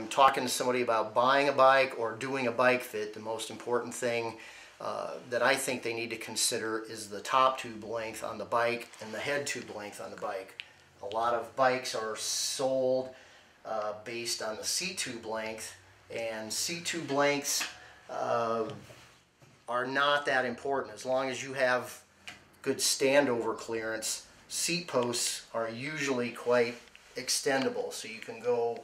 I'm talking to somebody about buying a bike or doing a bike fit, the most important thing that I think they need to consider is the top tube length on the bike and the head tube length on the bike. A lot of bikes are sold based on the seat tube length, and seat tube lengths are not that important. As long as you have good standover clearance, seat posts are usually quite extendable, so you can go,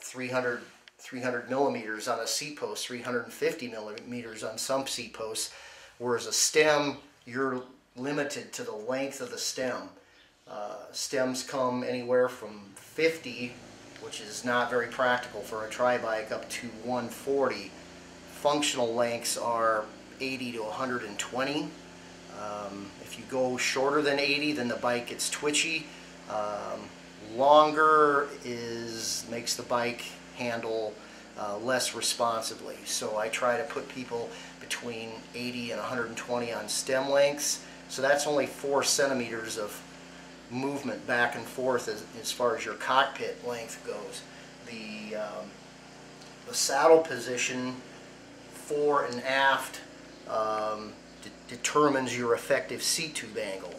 300 millimeters on a seat post, 350 millimeters on some seat posts, whereas a stem, you're limited to the length of the stem. Stems come anywhere from 50, which is not very practical for a tri-bike, up to 140. Functional lengths are 80 to 120. If you go shorter than 80, then the bike gets twitchy. Longer makes the bike handle less responsibly. So I try to put people between 80 and 120 on stem lengths. So that's only 4 centimeters of movement back and forth as far as your cockpit length goes. The saddle position fore and aft determines your effective seat tube angle.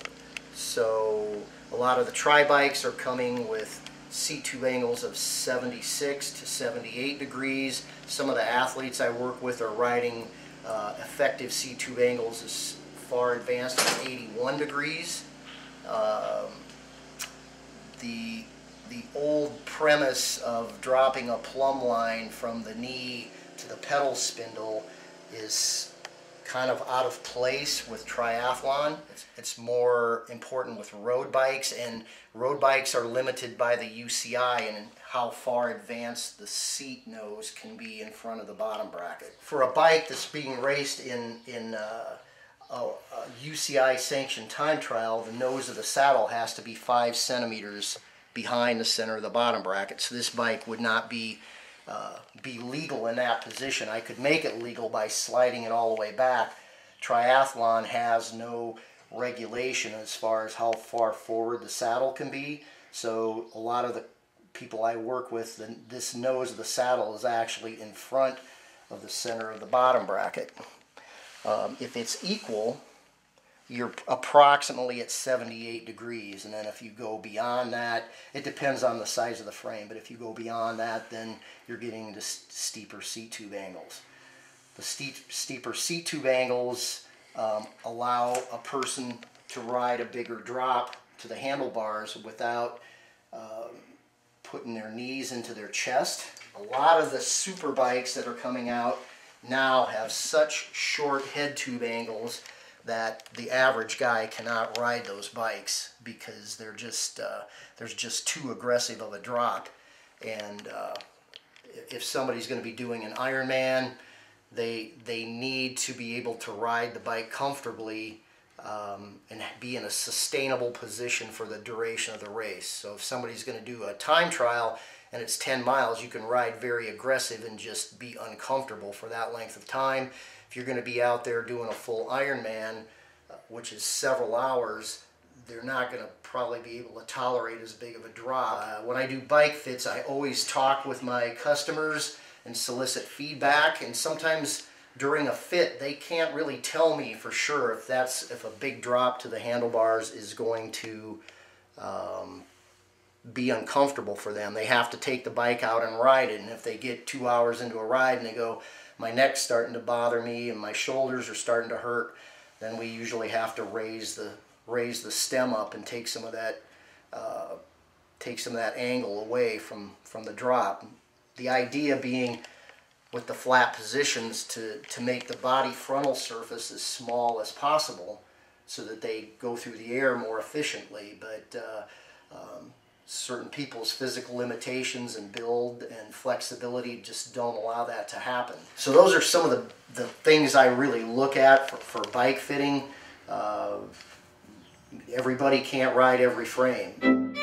So a lot of the tri-bikes are coming with seat tube angles of 76 to 78 degrees. Some of the athletes I work with are riding effective seat tube angles as far advanced as 81 degrees. The old premise of dropping a plumb line from the knee to the pedal spindle is kind of out of place with triathlon. It's more important with road bikes, and road bikes are limited by the UCI and how far advanced the seat nose can be in front of the bottom bracket. For a bike that's being raced in a UCI sanctioned time trial, the nose of the saddle has to be 5 centimeters behind the center of the bottom bracket. So this bike would not be legal in that position. I could make it legal by sliding it all the way back. Triathlon has no regulation as far as how far forward the saddle can be. So a lot of the people I work with, this nose of the saddle is actually in front of the center of the bottom bracket. If it's equal, you're approximately at 78 degrees, and then if you go beyond that, it depends on the size of the frame, but if you go beyond that, then you're getting into steeper seat tube angles. The steeper seat tube angles allow a person to ride a bigger drop to the handlebars without putting their knees into their chest. A lot of the super bikes that are coming out now have such short head tube angles that the average guy cannot ride those bikes because they're just there's just too aggressive of a drop. And if somebody's going to be doing an Ironman, they need to be able to ride the bike comfortably and be in a sustainable position for the duration of the race. So if somebody's going to do a time trial and it's 10 miles, you can ride very aggressive and just be uncomfortable for that length of time. If you're going to be out there doing a full Ironman, which is several hours, they're not going to probably be able to tolerate as big of a drop. When I do bike fits, I always talk with my customers and solicit feedback, and sometimes during a fit they can't really tell me for sure if a big drop to the handlebars is going to be uncomfortable for them. They have to take the bike out and ride it, and if they get 2 hours into a ride and they go, my neck's starting to bother me and my shoulders are starting to hurt, then we usually have to raise the stem up and take some of that angle away from the drop. The idea being with the flat positions to make the body frontal surface as small as possible so that they go through the air more efficiently. But certain people's physical limitations and build and flexibility just don't allow that to happen. So those are some of the things I really look at for bike fitting. Everybody can't ride every frame.